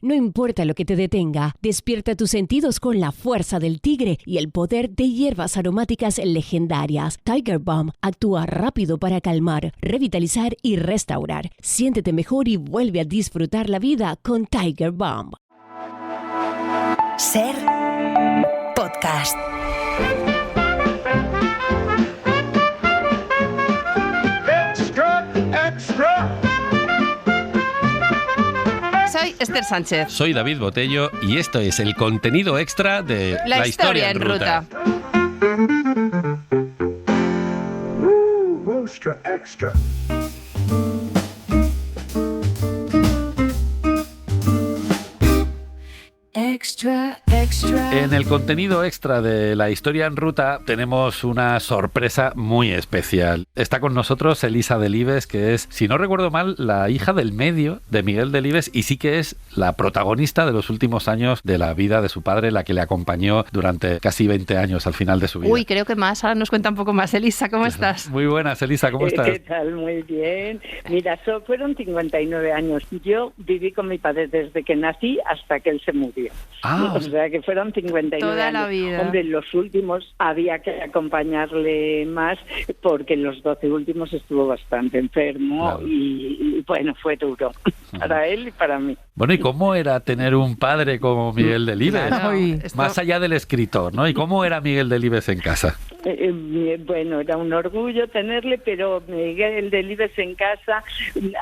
No importa lo que te detenga, despierta tus sentidos con la fuerza del tigre y el poder de hierbas aromáticas legendarias. Tiger Balm actúa rápido para calmar, revitalizar y restaurar. Siéntete mejor y vuelve a disfrutar la vida con Tiger Balm. Ser podcast. Soy Esther Sánchez. Soy David Botello y esto es el contenido extra de La historia en ruta. Extra, extra. Extra, extra. En el contenido extra de La historia en ruta tenemos una sorpresa muy especial. Está con nosotros Elisa Delibes, que es, si no recuerdo mal, la hija del medio de Miguel Delibes y sí que es la protagonista de los últimos años de la vida de su padre, la que le acompañó durante casi 20 años al final de su vida. Uy, creo que más. Ahora nos cuenta un poco más. Elisa, ¿cómo estás? Muy buenas, Elisa, ¿cómo estás? ¿Qué tal? Muy bien. Mira, fueron 59 años. Yo viví con mi padre desde que nací hasta que él se murió. Ah, O sea, que fueron 59 toda años. la vida. Hombre, los últimos había que acompañarle más porque en los 12 últimos estuvo bastante enfermo. Claro. Y bueno, fue duro para él y para mí. Bueno, ¿y cómo era tener un padre como Miguel Delibes? Claro, Más allá del escritor, ¿no? ¿Y cómo era Miguel Delibes en casa? Bueno, era un orgullo tenerle, pero Miguel Delibes en casa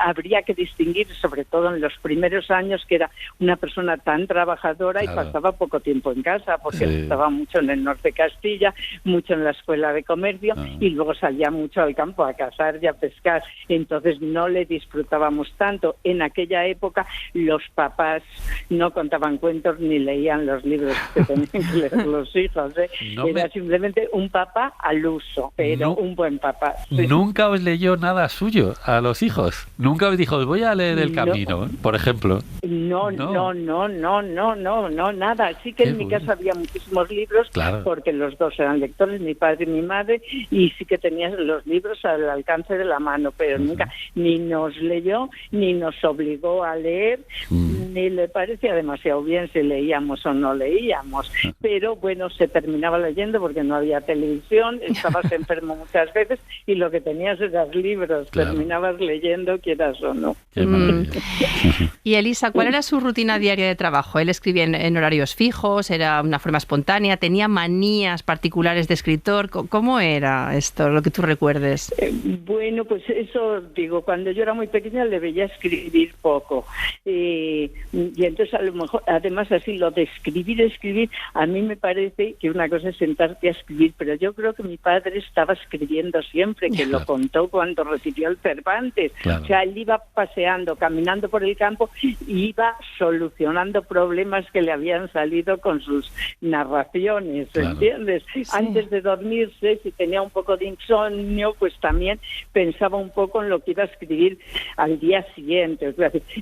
habría que distinguir, sobre todo en los primeros años, que era una persona tan trabajadora. Claro. Y pasaba poco tiempo en casa, porque estaba mucho en el norte de Castilla, mucho en la escuela de comercio, y luego salía mucho al campo a cazar y a pescar. Entonces no le disfrutábamos tanto. En aquella época los papás no contaban cuentos ni leían los libros que tenían que leer los hijos. Era simplemente un papá al uso, pero un buen papá. Sí. ¿Nunca os leyó nada suyo a los hijos? ¿Nunca os dijo, os voy a leer El Camino, por ejemplo? No, nada. Sí que en mi casa había muchísimos libros, claro, porque los dos eran lectores, mi padre y mi madre, y sí que tenían los libros al alcance de la mano, pero nunca ni nos leyó, ni nos obligó a leer, ni le parecía demasiado bien si leíamos o no leíamos. Pero bueno, se terminaba leyendo porque no había televisión, estabas enfermo muchas veces y lo que tenías eran libros, claro, terminabas leyendo quieras o no. Y Elisa, ¿cuál era su rutina diaria de trabajo? ¿Él escribía en horarios fijos? ¿Era una forma espontánea? ¿Tenía manías particulares de escritor? ¿Cómo era esto, lo que tú recuerdes? Bueno, pues eso digo, cuando yo era muy pequeña le veía escribir poco. Y entonces a lo mejor, además así, lo de escribir, a mí me parece que una cosa es sentarte a escribir, pero yo creo que mi padre estaba escribiendo siempre, que lo contó cuando recibió el Cervantes. Claro. O sea, él iba paseando, caminando por el campo, iba solucionando problemas que le habían salido con sus narraciones, claro, ¿entiendes? Sí. Antes de dormirse, si tenía un poco de insomnio, pues también pensaba un poco en lo que iba a escribir al día siguiente.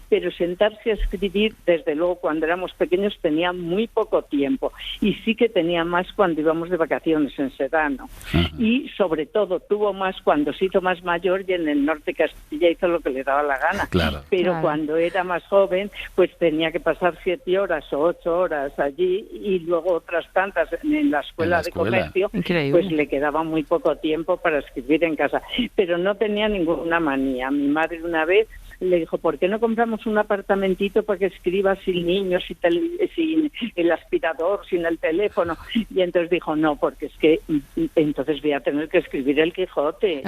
Pero sentarse a escribir, desde luego, cuando éramos pequeños tenía muy poco tiempo, y sí que tenía más cuando íbamos de vacaciones en Sedano. Y sobre todo tuvo más cuando se hizo más mayor y en el norte de Castilla hizo lo que le daba la gana. Claro. Pero cuando era más joven, pues tenía que pasar 7 horas o 8 horas allí y luego otras tantas en la escuela de comercio. Increíble. Pues le quedaba muy poco tiempo para escribir en casa. Pero no tenía ninguna manía. Mi madre una vez le dijo, ¿por qué no compramos un apartamentito para que escriba sin niños, sin el aspirador, sin el teléfono? Y entonces dijo, no, porque es que entonces voy a tener que escribir el Quijote.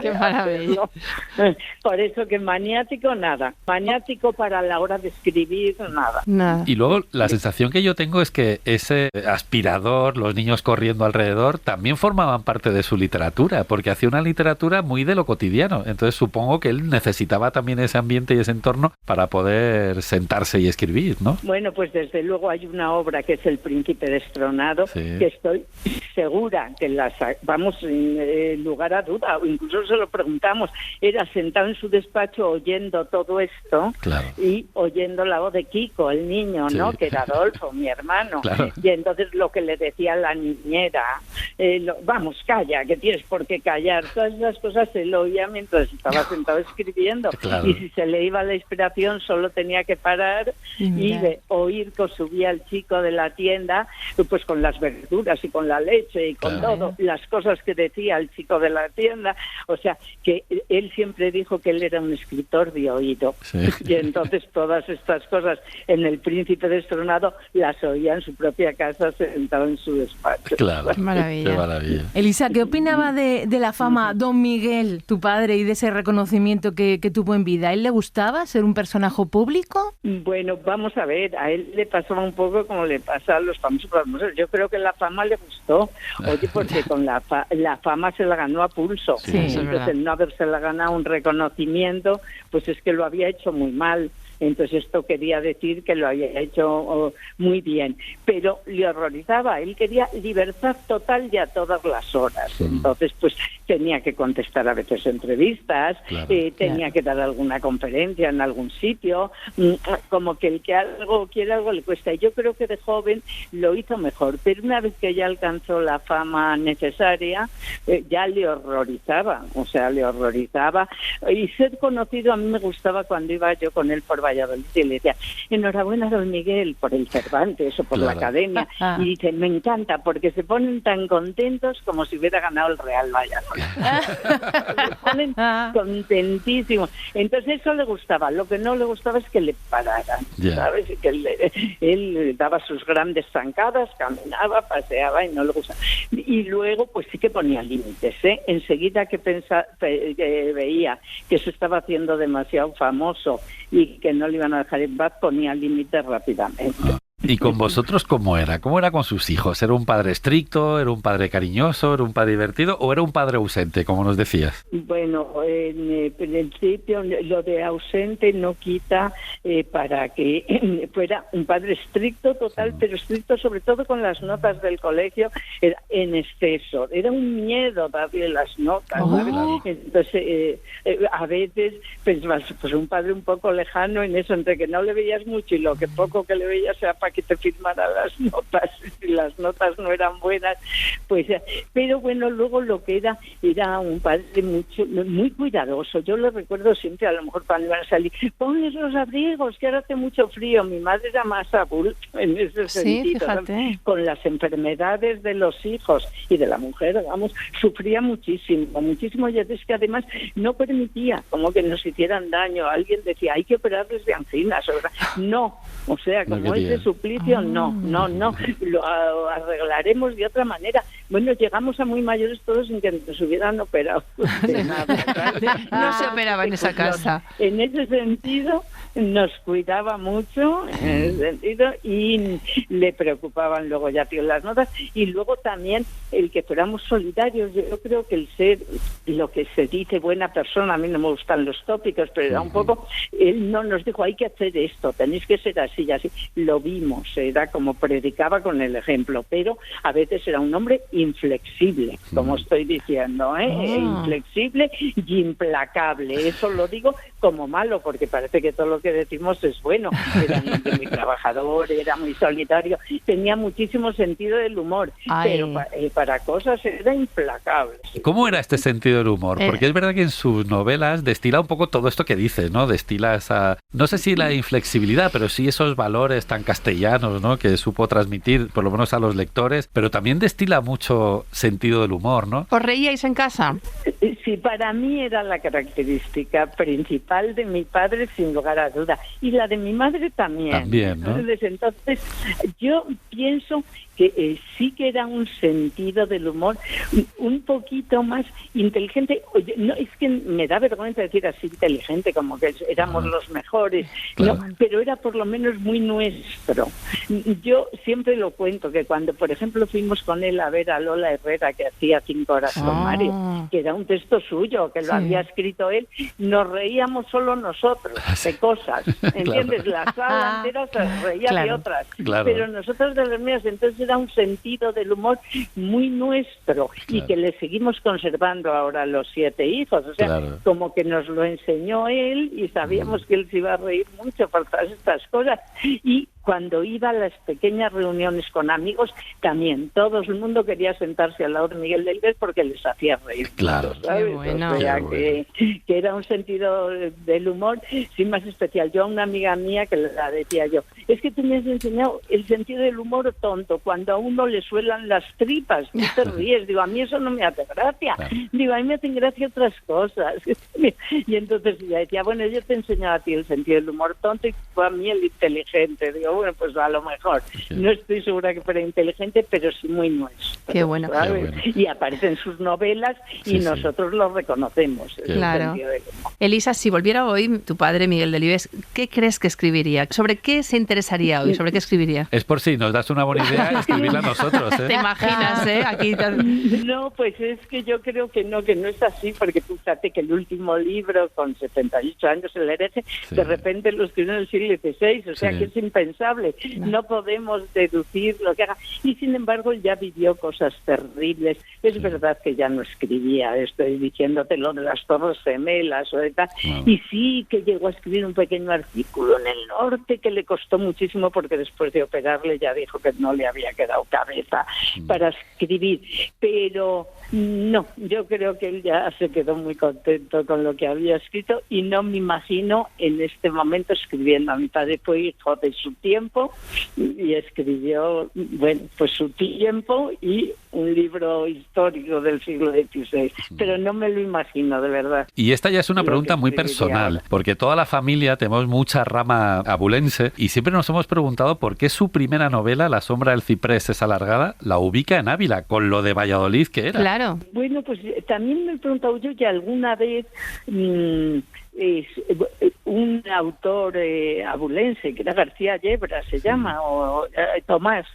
¡Qué maravilla! Por eso que maniático, nada. Maniático para la hora de escribir, nada. Y luego la sensación que yo tengo es que ese aspirador, los niños corriendo alrededor, también formaban parte de su literatura, porque hacía una literatura muy de lo cotidiano. Entonces supongo que él necesitaba también ese ambiente y ese entorno para poder sentarse y escribir, ¿no? Bueno, pues desde luego hay una obra que es El Príncipe Destronado, que estoy segura que vamos, sin lugar a duda, o incluso se lo preguntamos, era sentado en su despacho oyendo todo esto, claro, y oyendo la voz de Kiko, el niño, sí, ¿no? Que era Adolfo, mi hermano. Claro. Y entonces lo que le decía la niñera, vamos, calla, que tienes por qué callar. Todas esas cosas se lo oía mientras estaba sentado escribiendo. Claro. Y si se le iba la inspiración, solo tenía que parar y de oír que subía el chico de la tienda, pues con las verduras y con la leche y con todo, las cosas que decía el chico de la tienda. O sea, que él siempre dijo que él era un escritor de oído. Sí. Y entonces todas estas cosas en El Príncipe Destronado las oía en su propia casa sentado en su despacho. Claro, Maravilla. qué maravilla. Elisa, ¿qué opinaba de la fama Don Miguel, tu padre, y de ese reconocimiento que tuvo en vida? ¿A él le gustaba ser un personaje público? Bueno, vamos a ver, a él le pasaba un poco como le pasa a los famosos. Yo creo que la fama le gustó, oye, porque con la fama se la ganó a pulso. Sí, entonces, el no habérsela ganado un reconocimiento, pues es que lo había hecho muy mal. Entonces esto quería decir que lo había hecho muy bien, pero le horrorizaba. Él quería libertad total y a todas las horas. Entonces pues tenía que contestar a veces entrevistas, tenía que dar alguna conferencia en algún sitio, como que el que algo quiere algo le cuesta. Y yo creo que de joven lo hizo mejor, pero una vez que ya alcanzó la fama necesaria, ya le horrorizaba, le horrorizaba. Y ser conocido, a mí me gustaba cuando iba yo con él por Valladolid y le decía, enhorabuena don Miguel por el Cervantes o por la Academia, y dice, me encanta porque se ponen tan contentos como si hubiera ganado el Real Valladolid. Se ponen contentísimos. Entonces eso le gustaba. Lo que no le gustaba es que le pararan, ¿sabes? Y que él daba sus grandes zancadas, caminaba, paseaba y no le gustaba. Y luego pues sí que ponía límites, ¿eh? Enseguida que veía que se estaba haciendo demasiado famoso y que no le iban a dejar en paz, ponía límites rápidamente. ¿Y con vosotros cómo era? ¿Cómo era con sus hijos? ¿Era un padre estricto? ¿Era un padre cariñoso? ¿Era un padre divertido? ¿O era un padre ausente, como nos decías? Bueno, en principio lo de ausente no quita para que fuera un padre estricto total, pero estricto sobre todo con las notas del colegio, era en exceso. Era un miedo darle las notas. Entonces, a veces pensabas, pues un padre un poco lejano en eso, entre que no le veías mucho y lo que poco que le veías era para que te firmara las notas, si las notas no eran buenas, pues, pero bueno, luego lo que era un padre muy cuidadoso. Yo lo recuerdo siempre, a lo mejor cuando iban a salir, ponles los abrigos, que ahora hace mucho frío. Mi madre era más adulta en ese sentido, fíjate. Con las enfermedades de los hijos y de la mujer, sufría muchísimo, y es que además no permitía como que nos hicieran daño. Alguien decía, hay que operarles de anginas, no, como es de suplicio, no, lo arreglaremos de otra manera. Bueno, llegamos a muy mayores todos sin que nos hubieran operado de nada. No se operaba en esa casa. En ese sentido nos cuidaba mucho, y le preocupaban luego ya las notas, y luego también el que fuéramos solidarios. Yo creo que el ser, lo que se dice buena persona, a mí no me gustan los tópicos, pero era un poco, él no nos dijo, hay que hacer esto, tenéis que ser así y así. Lo vimos, era como predicaba con el ejemplo, pero a veces era un hombre inflexible, como estoy diciendo, inflexible y implacable. Eso lo digo como malo, porque parece que todo lo que decimos es bueno. Era muy trabajador, era muy solitario, tenía muchísimo sentido del humor, pero para cosas era implacable. ¿Cómo era este sentido del humor? Porque es verdad que en sus novelas destila un poco todo esto que dices, ¿no? Destila esa, no sé si la inflexibilidad, pero sí esos valores tan castellanos, ¿no? Que supo transmitir, por lo menos a los lectores, pero también destila mucho sentido del humor, ¿no? ¿Os reíais en casa? Sí, para mí era la característica principal de mi padre, sin lugar a duda, y la de mi madre también. También, ¿no? Entonces, yo pienso que sí que era un sentido del humor un poquito más inteligente. Oye, no, es que me da vergüenza decir así inteligente, como que éramos los mejores, claro. No, pero era por lo menos muy nuestro. Yo siempre lo cuento, que cuando, por ejemplo, fuimos con él a ver a Lola Herrera, que hacía 5 horas con Mario, que era un texto suyo, que lo había escrito él, nos reíamos solo nosotros de cosas, ¿entiendes? La sala entera se reía de otras, pero nosotros de las mías. Entonces era un sentido del humor muy nuestro y que le seguimos conservando ahora a los 7 hijos, o sea, como que nos lo enseñó él y sabíamos que él se iba a reír mucho por todas estas cosas. Y cuando iba a las pequeñas reuniones con amigos, también todo el mundo quería sentarse al lado de Miguel Delibes porque les hacía reír. Claro. ¿Sabes? Qué bueno. O sea, que era un sentido del humor sí más especial. Yo a una amiga mía que la decía yo, es que tú me has enseñado el sentido del humor tonto, cuando a uno le suelan las tripas, tú te ríes. Digo, a mí eso no me hace gracia. Digo, a mí me hacen gracia otras cosas. Y entonces ella decía, bueno, yo te he enseñado a ti el sentido del humor tonto y tú a mí el inteligente. Digo, bueno, pues a lo mejor. No estoy segura que fuera inteligente, pero sí muy nuestro. Qué bueno. Y aparece en sus novelas y nosotros lo reconocemos. Claro. Elisa, si volviera hoy tu padre, Miguel Delibes, ¿qué crees que escribiría? ¿Sobre qué se interesaría hoy? ¿Sobre qué escribiría? Es por si nos das una buena idea escribirla nosotros, ¿eh? ¿Te imaginas, Aquí No, pues es que yo creo que no es así, porque fíjate que el último libro, con 78 años, El hereje, de repente lo escribió en el siglo XVI, o sea que es impensable. No podemos deducir lo que haga. Y sin embargo, él ya vivió cosas terribles. Es verdad que ya no escribía, estoy diciéndote lo de las Torres Gemelas o de tal. Y sí que llegó a escribir un pequeño artículo en el norte que le costó muchísimo porque después de operarle ya dijo que no le había quedado cabeza para escribir. Pero no, yo creo que él ya se quedó muy contento con lo que había escrito y no me imagino en este momento escribiendo. A mi padre fue hijo de su tiempo y escribió, bueno, pues su tiempo y un libro histórico del siglo XVI, pero no me lo imagino, de verdad. Y esta ya es una pregunta muy personal, porque toda la familia tenemos mucha rama abulense y siempre nos hemos preguntado por qué su primera novela, La sombra del ciprés es alargada, la ubica en Ávila, con lo de Valladolid que era. Claro. Bueno, pues también me he preguntado yo ya alguna vez... un autor abulense que era García Yebra se llama o Tomás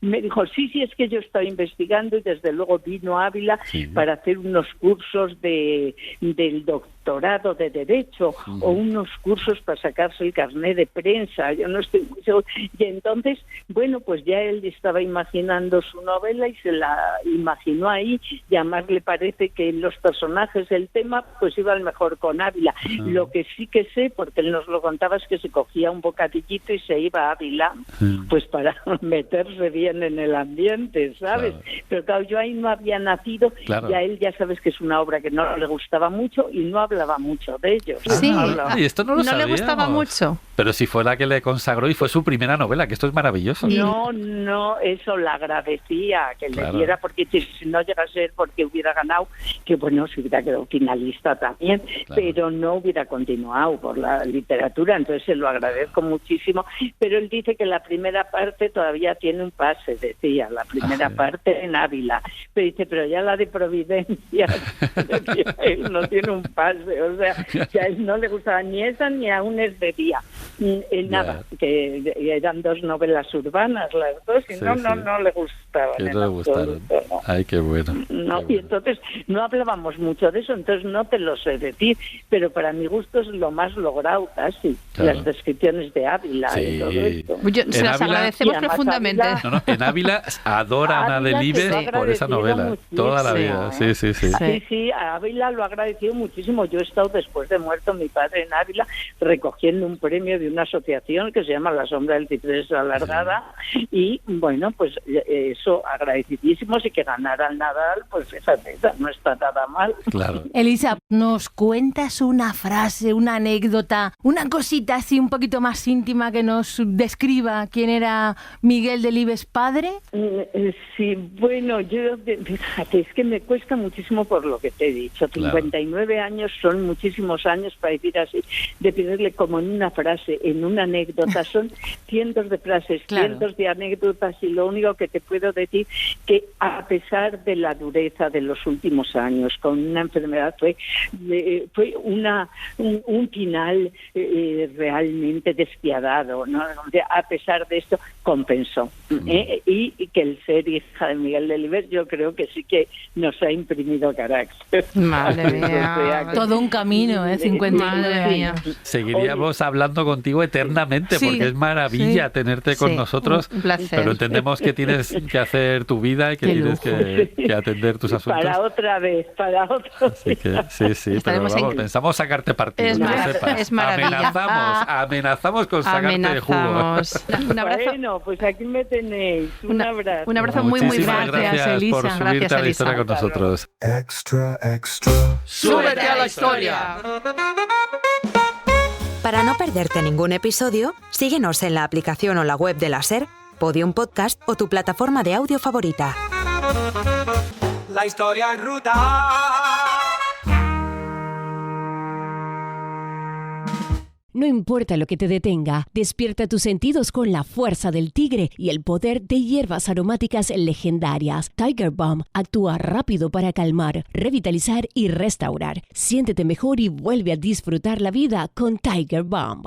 me dijo sí es que yo estaba investigando y desde luego vino a Ávila para hacer unos cursos del doctorado de Derecho o unos cursos para sacarse el carné de prensa, yo no estoy muy seguro. Y entonces, bueno, pues ya él estaba imaginando su novela y se la imaginó ahí y además le parece que los personajes del tema pues iban mejor con Ávila. Lo que sí que sé, porque él nos lo contaba, es que se cogía un bocadillito y se iba a Ávila pues para meterse bien en el ambiente, ¿sabes? Pero claro, yo ahí no había nacido y a él ya sabes que es una obra que no le gustaba mucho y no hablaba mucho de ellos. Sí, y esto no lo le gustaba mucho. Pero si fue la que le consagró y fue su primera novela, que esto es maravilloso. No, eso la agradecía que le diera, porque si no llega a ser porque hubiera ganado, que bueno, se hubiera quedado finalista también, pero no hubiera continuado por la literatura, entonces se lo agradezco muchísimo, pero él dice que la primera parte todavía tiene un pase, decía, la primera parte en Ávila, pero dice, pero ya la de Providencia, él no tiene un pase, o sea, que a él no le gustaba ni esa ni aún es de día. Nada, que eran dos novelas urbanas las dos y no le gustaban. Que no le gustaron. No. Ay, qué bueno. No, qué y entonces no hablábamos mucho de eso, entonces no te lo sé decir, pero para mi gusto es lo más logrado casi, las descripciones de Ávila y todo esto. Se las agradecemos profundamente. En Ávila adoran a Delibes por esa novela, toda la vida. Sí, a Ávila lo ha agradecido muchísimo. Yo he estado después de muerto mi padre en Ávila recogiendo un premio de una asociación que se llama La sombra del ciprés alargada y bueno, pues eso agradecidísimos y que ganara el Nadal, pues fíjate, no está nada mal. Claro. Elisa, ¿nos cuentas una frase, una anécdota, una cosita así un poquito más íntima que nos describa quién era Miguel Delibes padre? Sí, bueno, yo fíjate, es que me cuesta muchísimo por lo que te he dicho. 59 años son muchísimos años para decir así, de pedirle como en una frase, en una anécdota, son cientos de frases, cientos de anécdotas y lo único que te puedo decir que a pesar de la dureza de los últimos años con una enfermedad fue una un final realmente despiadado, ¿no? A pesar de esto, compensó. Y que el ser hija de Miguel Delibes, yo creo que sí que nos ha imprimido carácter. Madre mía. Todo un camino, 50 años. Seguiríamos hablando contigo eternamente, porque es maravilla tenerte con nosotros, un placer. pero entendemos que tienes que hacer tu vida y que tienes que atender tus asuntos. Para otra vez. Así que, sí, pero vamos, pensamos sacarte partido. Es maravilla. Amenazamos con sacarte de jugo. Un abrazo. Bueno, pues aquí me tenéis. Un abrazo. Un abrazo muy Muchísimas grande. gracias Elisa. por subirte Gracias, a la Elisa. historia con nosotros. Extra, extra. ¡Súbete a la historia! Para no perderte ningún episodio, síguenos en la aplicación o la web de la SER, Podium Podcast o tu plataforma de audio favorita. La historia en ruta. No importa lo que te detenga, despierta tus sentidos con la fuerza del tigre y el poder de hierbas aromáticas legendarias. Tiger Balm actúa rápido para calmar, revitalizar y restaurar. Siéntete mejor y vuelve a disfrutar la vida con Tiger Balm.